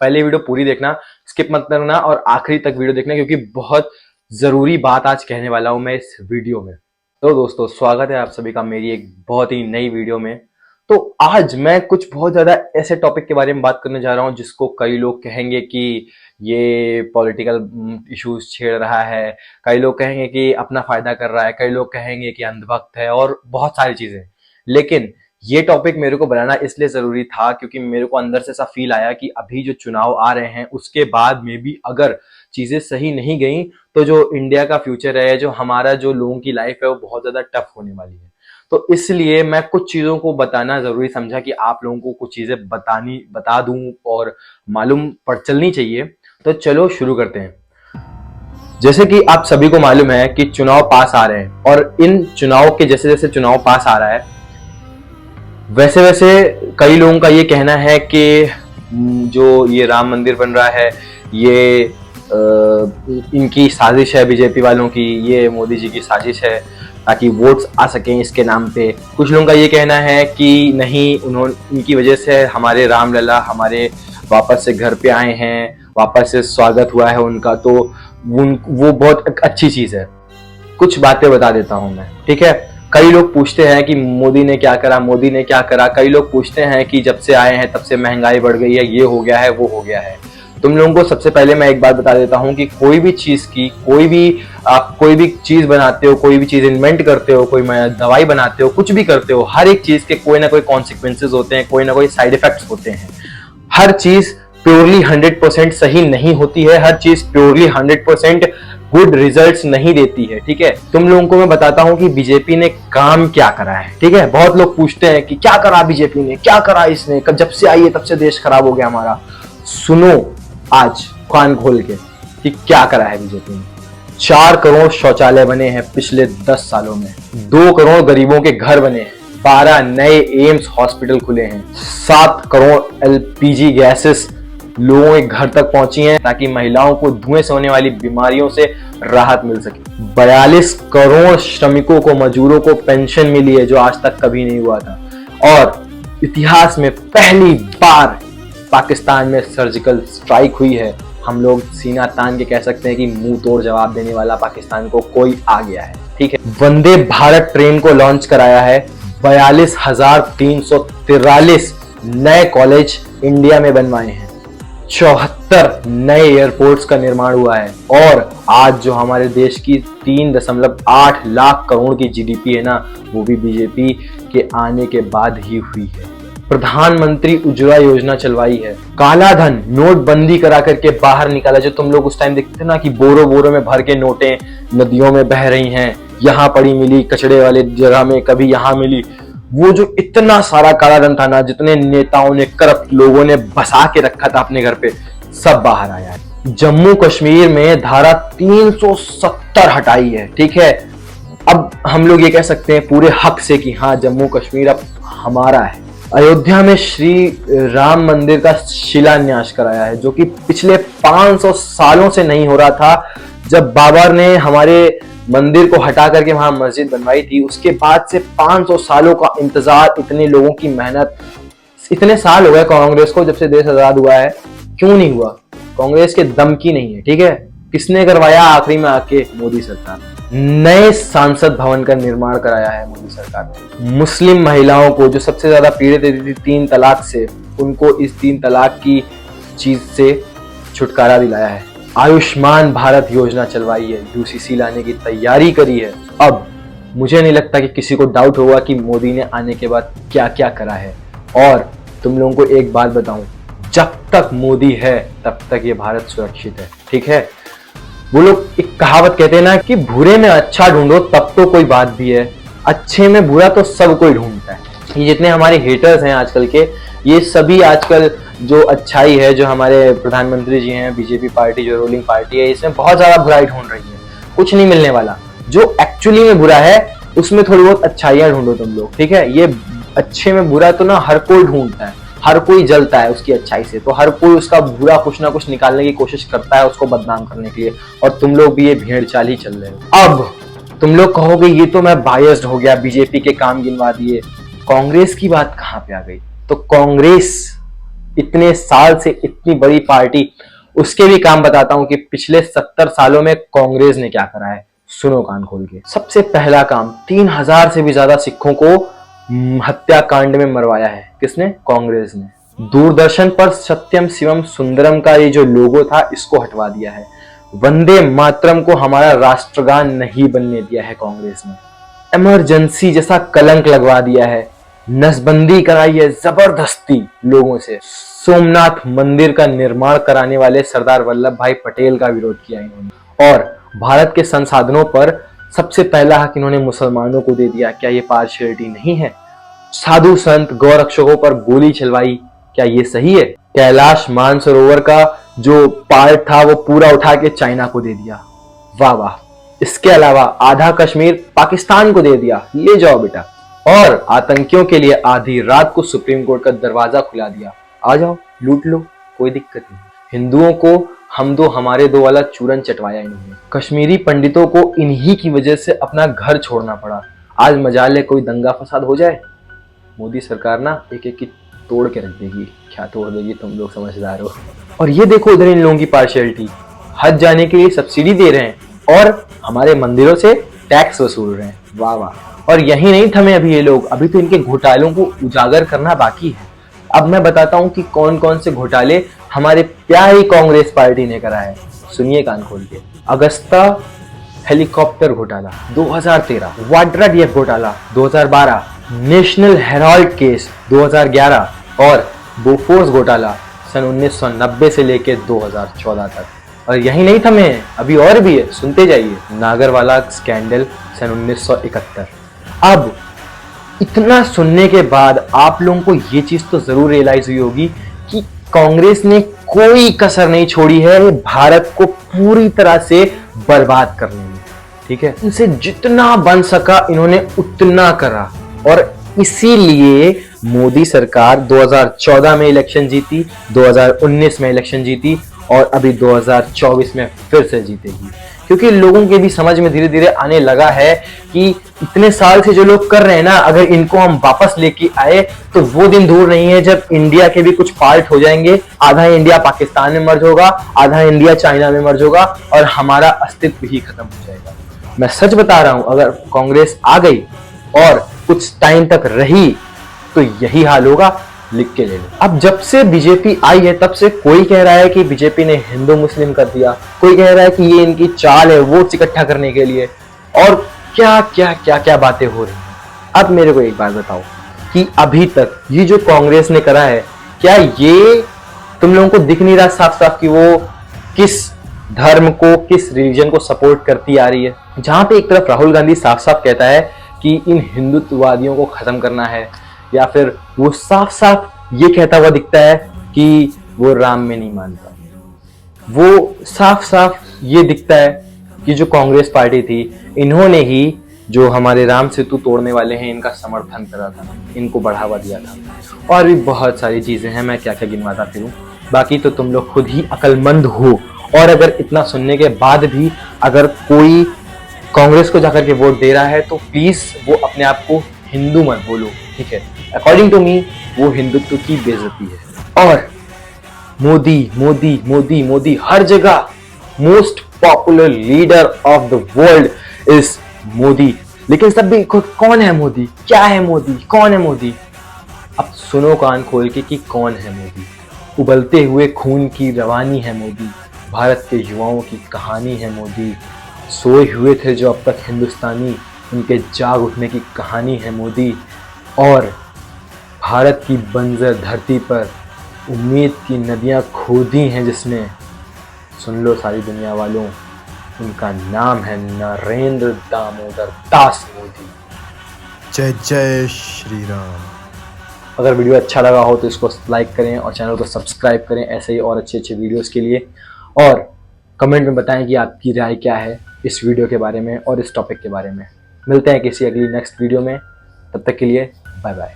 पहले वीडियो पूरी देखना, स्किप मत करना और आखिरी तक वीडियो देखना, क्योंकि बहुत जरूरी बात आज कहने वाला हूं मैं इस वीडियो में। तो दोस्तों, स्वागत है आप सभी का मेरी एक बहुत ही नई वीडियो में। तो आज मैं कुछ बहुत ज्यादा ऐसे टॉपिक के बारे में बात करने जा रहा हूं जिसको कई लोग कहेंगे कि ये पॉलिटिकल इश्यूज छेड़ रहा है, कई लोग कहेंगे कि अपना फायदा कर रहा है, कई लोग कहेंगे कि अंधभक्त है और बहुत सारी चीजें। लेकिन ये टॉपिक मेरे को बनाना इसलिए जरूरी था क्योंकि मेरे को अंदर से ऐसा फील आया कि अभी जो चुनाव आ रहे हैं उसके बाद में भी अगर चीजें सही नहीं गई तो जो इंडिया का फ्यूचर है, जो हमारा जो लोगों की लाइफ है, वो बहुत ज्यादा टफ होने वाली है। तो इसलिए मैं कुछ चीजों को बताना जरूरी समझा कि आप लोगों को कुछ चीजें बता दूं और मालूम पड़ चलनी चाहिए। तो चलो शुरू करते हैं। जैसे कि आप सभी को मालूम है कि चुनाव पास आ रहे हैं और इन चुनाव के जैसे जैसे चुनाव पास आ रहा है वैसे वैसे कई लोगों का ये कहना है कि जो ये राम मंदिर बन रहा है ये इनकी साजिश है, बीजेपी वालों की, ये मोदी जी की साजिश है ताकि वोट्स आ सकें इसके नाम पे। कुछ लोगों का ये कहना है कि नहीं, इनकी वजह से हमारे रामलला हमारे वापस से घर पे आए हैं, वापस से स्वागत हुआ है उनका, तो वो बहुत अच्छी चीज है। कुछ बातें बता देता हूं मैं, ठीक है। कई लोग पूछते हैं कि मोदी ने क्या करा, मोदी ने क्या करा। कई लोग पूछते हैं कि जब से आए हैं तब से महंगाई बढ़ गई है, ये हो गया है, वो हो गया है। तुम लोगों को सबसे पहले मैं एक बात बता देता हूं कि कोई भी आप कोई भी चीज बनाते हो, कोई भी चीज इन्वेंट करते हो, कोई दवाई बनाते हो, कुछ भी करते हो, हर एक चीज के कोई ना कोई कॉन्सिक्वेंसेज होते हैं, कोई ना कोई साइड इफेक्ट्स होते हैं। हर चीज प्योरली 100% सही नहीं होती है, हर चीज प्योरली 100% गुड रिजल्ट्स नहीं देती है, ठीक है। तुम लोगों को मैं बताता हूं कि बीजेपी ने काम क्या करा है, ठीक है। बहुत लोग पूछते हैं कि क्या करा बीजेपी ने, क्या करा इसने, जब से आई है तब से देश खराब हो गया हमारा। सुनो आज कान खोल के कि क्या करा है बीजेपी ने। 4 करोड़ शौचालय बने हैं पिछले 10 सालों में, 2 करोड़ गरीबों के घर बने हैं, 12 नए एम्स हॉस्पिटल खुले हैं, 7 करोड़ एलपीजी गैसेस लोगों के घर तक पहुंची हैं ताकि महिलाओं को धुएं से होने वाली बीमारियों से राहत मिल सके। 42 करोड़ श्रमिकों को, मजदूरों को पेंशन मिली है जो आज तक कभी नहीं हुआ था। और इतिहास में पहली बार पाकिस्तान में सर्जिकल स्ट्राइक हुई है। हम लोग सीना तान के कह सकते हैं कि मुंह तोड़ जवाब देने वाला पाकिस्तान को कोई आ गया है, ठीक है। वंदे भारत ट्रेन को लॉन्च कराया है, 42,343 नए कॉलेज इंडिया में बनवाए हैं, 74 नए एयरपोर्ट्स का निर्माण हुआ है। और आज जो हमारे देश की 3.8 लाख करोड़ की जीडीपी है ना, वो भी बीजेपी के आने के बाद ही हुई है। प्रधानमंत्री उज्ज्वला योजना चलवाई है, काला धन नोटबंदी करा करके बाहर निकाला। जो तुम लोग उस टाइम देखते थे ना कि बोरों में भर के नोटें नदियों में बह रही हैं, यहाँ पड़ी मिली कचड़े वाले जगह में, कभी यहाँ मिली, वो जो इतना सारा काला धन था ना, जितने नेताओं ने, करप्ट लोगों ने बसा के रखा था अपने घर पे, सब बाहर आया है। जम्मू कश्मीर में धारा 370 हटाई है, ठीक है। अब हम लोग ये कह सकते हैं पूरे हक से कि हाँ, जम्मू कश्मीर अब हमारा है। अयोध्या में श्री राम मंदिर का शिलान्यास कराया है, जो कि पिछले 500 सालों से नहीं हो रहा था। जब बाबर ने हमारे मंदिर को हटा करके वहां मस्जिद बनवाई थी, उसके बाद से 500 सालों का इंतजार, इतने लोगों की मेहनत, इतने साल हो गए कांग्रेस को जब से देश आजाद हुआ है, क्यों नहीं हुआ? कांग्रेस के दम की नहीं है, ठीक है। किसने करवाया? आखिरी में आके मोदी सरकार। नए सांसद भवन का निर्माण कराया है मोदी सरकार ने। मुस्लिम महिलाओं को जो सबसे ज्यादा पीड़ित थी 3 तलाक से, उनको इस 3 तलाक की चीज से छुटकारा दिलाया है। आयुष्मान भारत योजना चलवाई है, यूसीसी लाने की तैयारी करी है। अब मुझे नहीं लगता कि किसी को डाउट होगा कि मोदी ने आने के बाद क्या क्या करा है। और तुम लोगों को एक बात बताऊं, जब तक मोदी है तब तक ये भारत सुरक्षित है, ठीक है। वो लोग एक कहावत कहते हैं ना कि बुरे में अच्छा ढूंढो तब तो कोई बात भी है, अच्छे में बुरा तो सब कोई ढूंढता है। ये जितने हमारे हेटर्स हैं आजकल के, ये सभी आजकल जो अच्छाई है, जो हमारे प्रधानमंत्री जी हैं, बीजेपी पार्टी जो रूलिंग पार्टी है, इसमें बहुत ज्यादा बुराई ढूंढ रही है। कुछ नहीं मिलने वाला। जो एक्चुअली में बुरा है उसमें थोड़ी बहुत अच्छाइयां ढूंढो तुम लोग, ठीक है। ये अच्छे में बुरा तो ना हर कोई ढूंढता है, हर कोई जलता है उसकी अच्छाई से, तो हर कोई उसका बुरा कुछ ना कुछ निकालने की कोशिश करता है उसको बदनाम करने के लिए। और तुम लोग भी ये भेड़ चाल ही चल रहे हो। अब तुम लोग कहोगे ये तो मैं बायस्ड हो गया, बीजेपी के काम गिनवा दिए, कांग्रेस की बात कहां पे आ गई? तो कांग्रेस इतने साल से इतनी बड़ी पार्टी, उसके भी काम बताता हूं कि पिछले 70 सालों में कांग्रेस ने क्या करा है। सुनो कान खोल के। सबसे पहला काम, 3000 से भी ज्यादा सिखों को हत्याकांड में मरवाया है। किसने? कांग्रेस ने। दूरदर्शन पर सत्यम शिवम सुंदरम का ये जो लोगो था, इसको हटवा दिया है। वंदे मातरम को हमारा राष्ट्रगान नहीं बनने दिया है कांग्रेस ने। इमरजेंसी जैसा कलंक लगवा दिया है। नसबंदी कराई है जबरदस्ती लोगों से। सोमनाथ मंदिर का निर्माण कराने वाले सरदार वल्लभ भाई पटेल का विरोध किया इन्होंने। और भारत के संसाधनों पर सबसे पहला हक इन्होंने मुसलमानों को दे दिया। क्या ये पार्शियलिटी नहीं है? साधु संत गौरक्षकों पर गोली चलवाई, क्या ये सही है? कैलाश मानसरोवर का जो पार्ट था वो पूरा उठा के चाइना को दे दिया। वाह वाह। इसके अलावा आधा कश्मीर पाकिस्तान को दे दिया, ले जाओ बेटा। और आतंकियों के लिए आधी रात को सुप्रीम कोर्ट का दरवाजा खुला दिया, आ जाओ लूट लो, कोई दिक्कत नहीं। हिंदुओं को हम दो हमारे दो वाला चूरन चटवाया इन्होंने। कश्मीरी पंडितों को इन्हीं की वजह से अपना घर छोड़ना पड़ा। आज मजाल है कोई दंगा फसाद हो जाए, मोदी सरकार ना एक एक की तोड़ के रख देगी। क्या तोड़ देगी, तुम लोग समझदार हो। और ये देखो इधर इन लोगों की पार्शियलिटी, हज जाने के लिए सब्सिडी दे रहे हैं और हमारे मंदिरों से टैक्स वसूल रहे हैं। वाह वाह। और यही नहीं थमे अभी ये लोग, अभी तो इनके घोटालों को उजागर करना बाकी है। अब मैं बताता हूं कि कौन कौन से घोटाले हमारे प्यारी कांग्रेस पार्टी ने करा है। सुनिए कान खोल के। अगस्ता हेलीकॉप्टर घोटाला 2013, वाड्रा डीएफ घोटाला 2012, नेशनल हेराल्ड केस 2011 और बोफोर्स घोटाला सन 1990 से लेकर 2014 तक। और यही नहीं थमे, अभी और भी है, सुनते जाइए। नागरवाला स्कैंडल सन 1971। अब इतना सुनने के बाद आप लोगों को ये चीज तो जरूर रियलाइज हुई होगी कि कांग्रेस ने कोई कसर नहीं छोड़ी है भारत को पूरी तरह से बर्बाद करने में। ठीक है, इनसे जितना बन सका इन्होंने उतना करा। और इसीलिए मोदी सरकार 2014 में इलेक्शन जीती, 2019 में इलेक्शन जीती और अभी 2024 में फिर से जीतेगी। क्योंकि लोगों के भी समझ में धीरे धीरे आने लगा है कि इतने साल से जो लोग कर रहे हैं ना, अगर इनको हम वापस लेके आए तो वो दिन दूर नहीं है जब इंडिया के भी कुछ पार्ट हो जाएंगे। आधा इंडिया पाकिस्तान में मर्ज होगा, आधा इंडिया चाइना में मर्ज होगा और हमारा अस्तित्व ही खत्म हो जाएगा। मैं सच बता रहा हूं, अगर कांग्रेस आ गई और कुछ टाइम तक रही तो यही हाल होगा, लिख के ले लो। अब जब से बीजेपी आई है तब से कोई कह रहा है कि बीजेपी ने हिंदू मुस्लिम कर दिया, कोई कह रहा है कि ये इनकी चाल है वोट इकट्ठा करने के लिए, और क्या क्या क्या क्या बातें हो रही हैं। अब मेरे को एक बात बताओ कि अभी तक ये जो कांग्रेस ने करा है, क्या ये तुम लोगों को दिख नहीं रहा साफ साफ कि वो किस धर्म को, किस रिलीजन को सपोर्ट करती आ रही है? जहां पे एक तरफ राहुल गांधी साफ साफ कहता है कि इन हिंदुत्ववादियों को खत्म करना है, या फिर वो साफ साफ ये कहता हुआ दिखता है कि वो राम में नहीं मानता। वो साफ साफ ये दिखता है कि जो कांग्रेस पार्टी थी, इन्होंने ही जो हमारे राम सेतु तोड़ने वाले हैं इनका समर्थन करा था, इनको बढ़ावा दिया था। और भी बहुत सारी चीजें हैं, मैं क्या क्या गिनवाता फिरूं। बाकी तो तुम लोग खुद ही अक्लमंद हो। और अगर इतना सुनने के बाद भी अगर कोई कांग्रेस को जाकर के वोट दे रहा है तो प्लीज वो अपने आप को हिंदू मत बोलो, ठीक है? अकॉर्डिंग टू मी वो हिंदुत्व की बेइज्जती है। और मोदी मोदी मोदी मोदी हर जगह, most popular leader of the world is Modi. लेकिन सब भी कौन है मोदी, क्या है मोदी, कौन है मोदी? अब सुनो कान खोल के कि कौन है मोदी। उबलते हुए खून की रवानी है मोदी, भारत के युवाओं की कहानी है मोदी। सोए हुए थे जो अब तक हिंदुस्तानी, उनके जाग उठने की कहानी है मोदी। और भारत की बंजर धरती पर उम्मीद की नदियां खोदी हैं जिसने, सुन लो सारी दुनिया वालों, उनका नाम है नरेंद्र दामोदर दास मोदी। जय जय श्री राम। अगर वीडियो अच्छा लगा हो तो इसको लाइक करें और चैनल को सब्सक्राइब करें ऐसे ही और अच्छे अच्छे वीडियोस के लिए। और कमेंट में बताएं कि आपकी राय क्या है इस वीडियो के बारे में और इस टॉपिक के बारे में। मिलते हैं किसी अगली नेक्स्ट वीडियो में, तब तक के लिए बाय बाय।